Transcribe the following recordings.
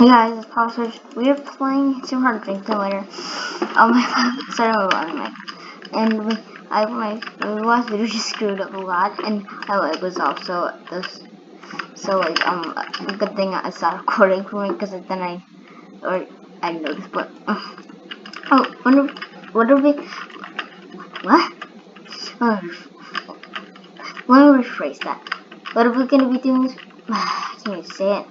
Hey guys, it's Power Surge. We're playing Super Hard Drink Simulator. My started running my and my last video just screwed up a lot, and my leg was off. So good thing I stopped recording for me because then I noticed. But what are we? What? Uh, Let me rephrase that. What are we gonna be doing? I can't even say it.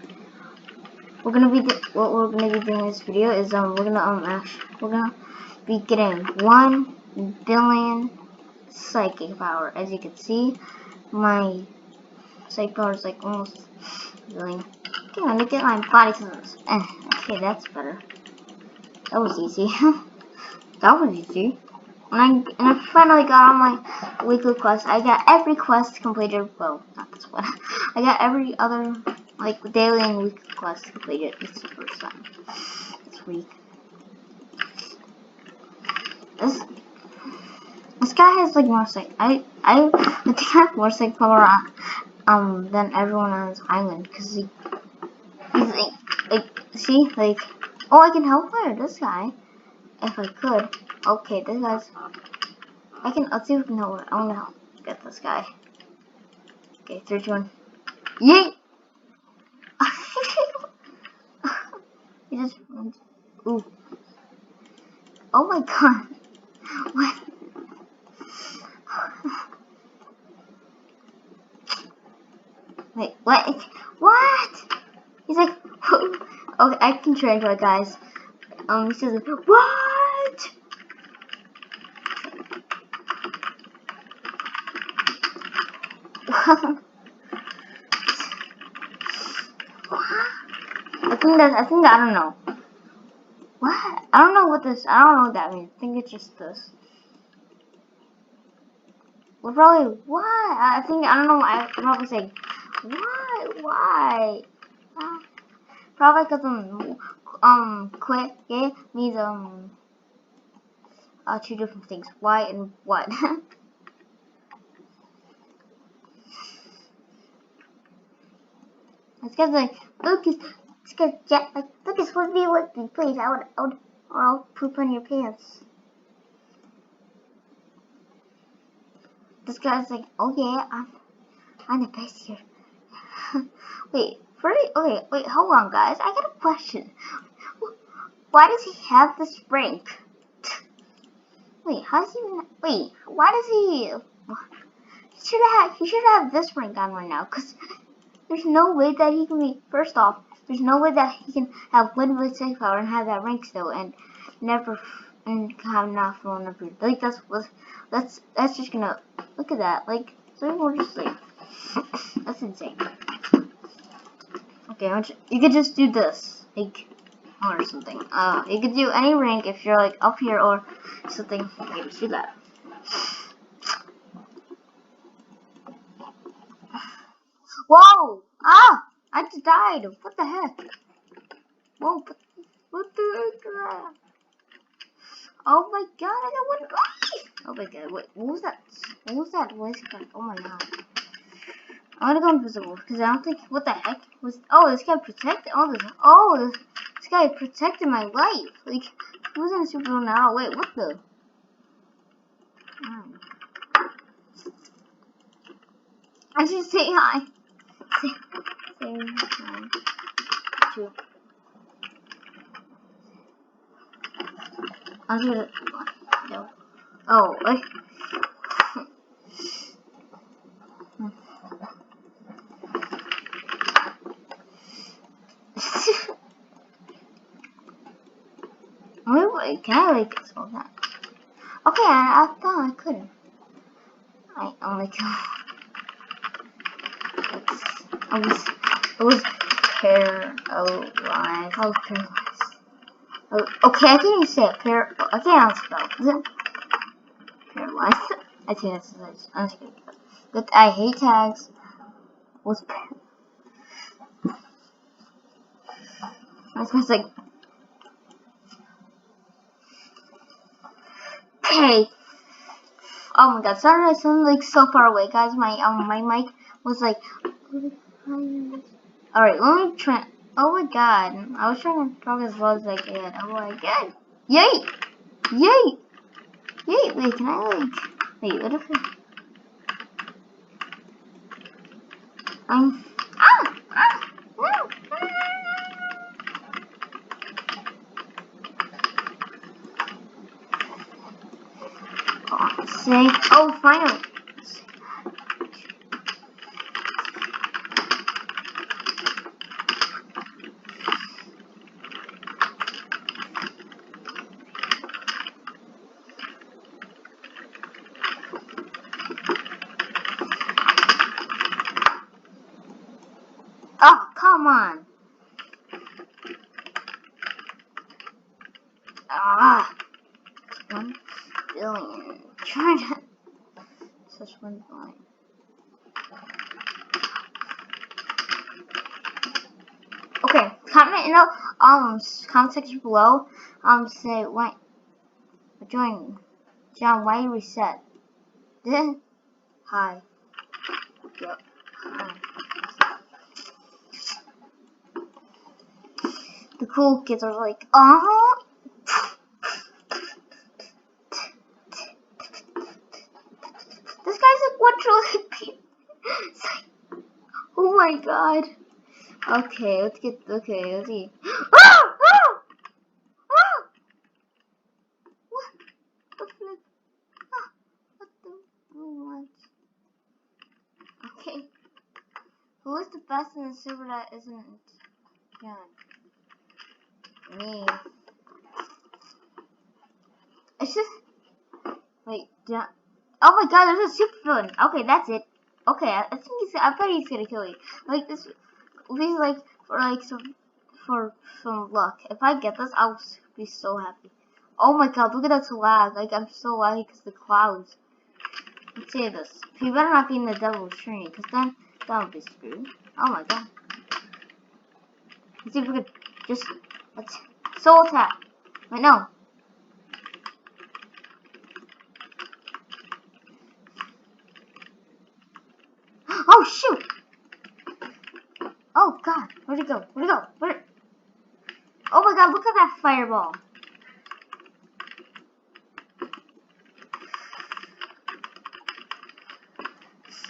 What we're gonna be doing in this video is we're gonna be getting 1 billion psychic power. As you can see, my psychic power is like almost a billion. Okay, I'm gonna get my body sense. Okay, that's better. That was easy. That was easy. And I finally got on my weekly quest. I got every quest completed. Well, not this one. I got every other daily and weekly quest completed. This is the first time this week. This guy has like more psych. I think I have more psych power on than everyone on this island because he's see oh, I can help this guy if I could. Okay, this guy's. Let's see if we can help. I want to help get this guy. Okay, 3, 2, 1. Yay! He just. Ooh. Oh my god. What? Wait, what? What? He's like, okay, I can translate, guys. He says, what? I think I don't know. What? I don't know what that means. I think it's just this. We're probably, what? I don't know, I probably say, what? Why? Probably because, quit, yeah, means, 2 different things. Why and what? This guy's like, Lucas, Lucas, would be with me, please. I'll poop on your pants. This guy's like, oh yeah, I'm the best here. Wait, okay, wait, hold on, guys. I got a question. Why does he have this rank? Wait, how does he? Wait, why does he? He should have this rank on right now, cause there's no way that he can be. First off, there's no way that he can have limited psychic power and have that rank still, and never have not fallen up. Like that's just gonna look at that. Like so we're just like that's insane. Okay, you could just do this, like or something. You could do any rank if you're like up here or something. Okay, let's do that. Whoa! Ah! I just died. What the heck? Whoa! What the heck? Oh my god! I got 1 life. Oh my god! Wait, what was that? What was that voice? Oh my god! I'm gonna go invisible because I don't think. What the heck was? Oh, this guy protected. This guy protected my life. Like he was in a super now. Wait, what the? I should say hi. Say hi. Two. I'm gonna. No. Oh, wait. Wait, can I like solve that? Okay, I thought I couldn't. I only can. It was paralyzed. I was paralyzed. Oh, okay, I can't even say it. I can't spell. Is it paralyzed? I think that's nice. I'm just kidding. But I hate tags. Was it's like. Hey. Oh my god, sorry I sound like so far away, guys. My mic was like. Alright, let me try. Oh my god. I was trying to talk as low as I could. Oh my god. Yay! Yay! Yay! Wait, can I like... Wait, what if I'm... Ah! Ah! No! Oh, say... Oh, finally! Oh, come on! Ah! 1 billion. Try to... Such 1 billion. Okay, comment in the comment section below. Say why join John. Why you reset? Then hi. Yep. Hi. The cool kids are like, this guy's like what trillion. Oh my god. Okay, let's get. Okay, let's see. Ah! Ah! Ah! What? What the? Ah! What the? What? Okay. Who is the best in the super that isn't John? Me. It's just. Wait, John. Oh my god, there's a super villain. Okay, that's it. Okay, I think I bet he's gonna kill you. Like this. Please, like for some luck. If I get this, I'll be so happy. Oh my god, look at that lag. Like I'm so laggy because the clouds. Let's say this. You better not be in the devil's tree, because then that would be screwed. Oh my god. Let's see if we could just let's soul attack. Wait, no. Oh shoot! Oh god, where'd it go? Where'd it go? Where? Oh my god, look at that fireball.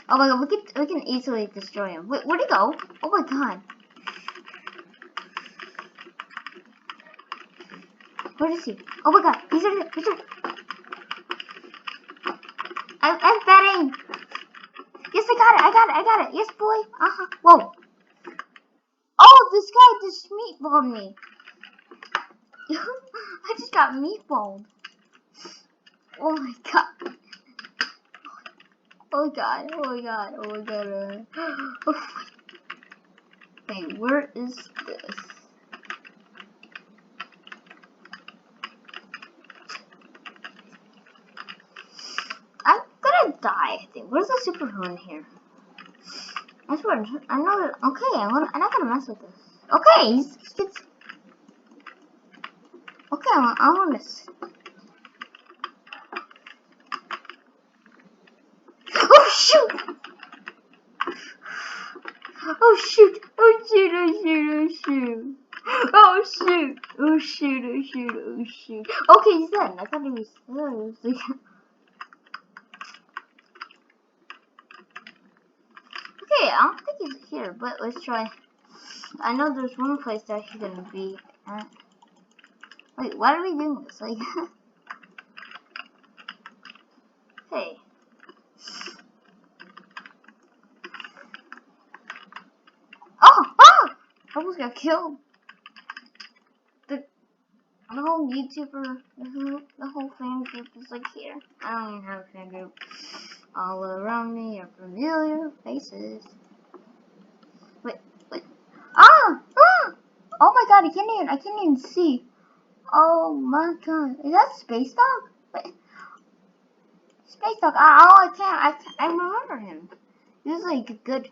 Oh my god, we can easily destroy him. Wait, where'd he go? Oh my god. Where is he? Oh my god, he's right there. He's right. I'm betting. Yes, I got it. Yes, boy. Whoa. Oh, this guy just meatballed me. I just got meatballed. Oh my god. Oh god. Oh my god. Oh my god. Oh. Wait, where is this? I'm gonna die, I think. Where's the superhero in here? I swear, I know that. Okay, I'm not gonna mess with this. Okay, it's okay, I want this. Oh shoot! Oh shoot! Oh shoot! Oh shoot! Oh shoot! Oh shoot! Oh shoot! Oh shoot! Oh shoot! Okay, he's dead. I thought he was. Like... Okay, I don't think he's here, but let's try. I know there's one place that he's gonna be at. Wait, why are we doing this? Like, hey. Oh! Oh! I almost got killed. The whole YouTuber, the whole fan group is like here. I don't even have a fan group. All around me are familiar faces. Wait. Ah! Ah! Oh my god, I can't even see. Oh my god. Is that Space Dog? Wait. Space Dog. I remember him. He was like a good.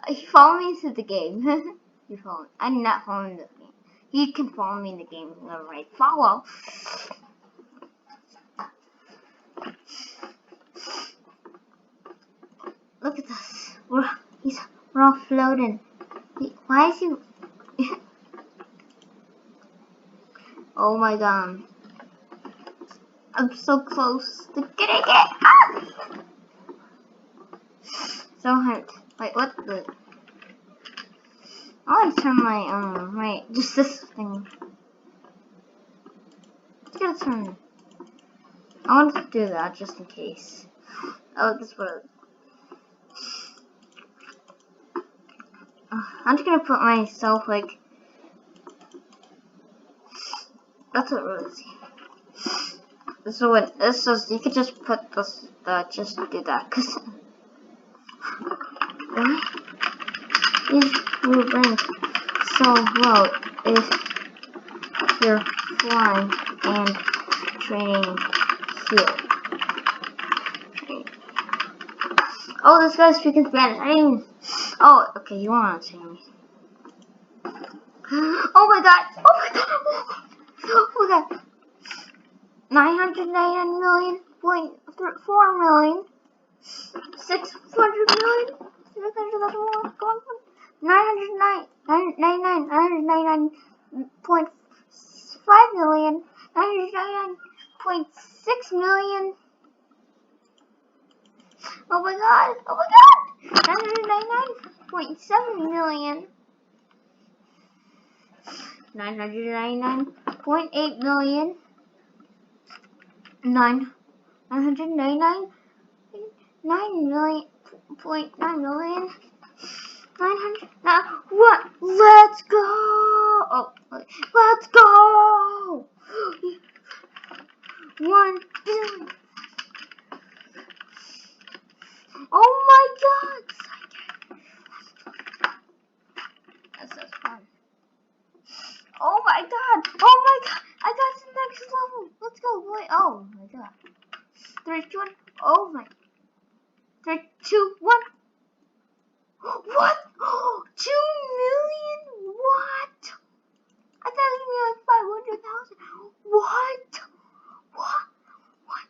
He followed me into the game. He followed. I did not follow him in the game. He can follow me in the game whenever I follow. Look at this. We're all floating. Why is he? Oh my god. I'm so close to getting it. Ah! So hurt. Wait, what the? I want to turn my just this thing. It's gonna turn. I want to do that just in case. Oh, this was. I'm just gonna put myself like. That's what it is. So when this is, you could just put this. Just do that, cause. Why is your brain so low if you're flying and training here? Oh, this guy's speaking Spanish. I didn't. Oh, okay, you want to say me. Oh my god! Oh my god! Oh my god! 999 million, 4 million, 600 million, 999.5 million, 999.6 million. Oh my god! Oh my god! 999.7 million. 999.8 million. 999.9 million. 900. What? Let's go! Oh, let's go! 1 billion. Oh my god! That's so fun. Oh my god! Oh my god! I got to the next level! Let's go, boy! Oh my god. 3, 2, 1. Oh my. 3, 2, 1. What? 2 million? What? I thought it was gonna be like 500,000. What? What? What?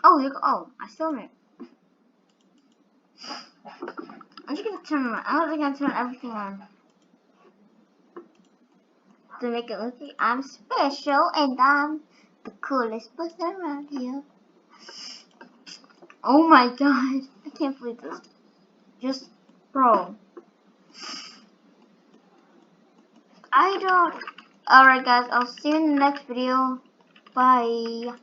Oh, you go. Oh, I still made. I'm just gonna turn everything on to make it look like I'm special and I'm the coolest person around here. Oh my god, I can't believe this. Just, bro. I don't. Alright guys, I'll see you in the next video. Bye.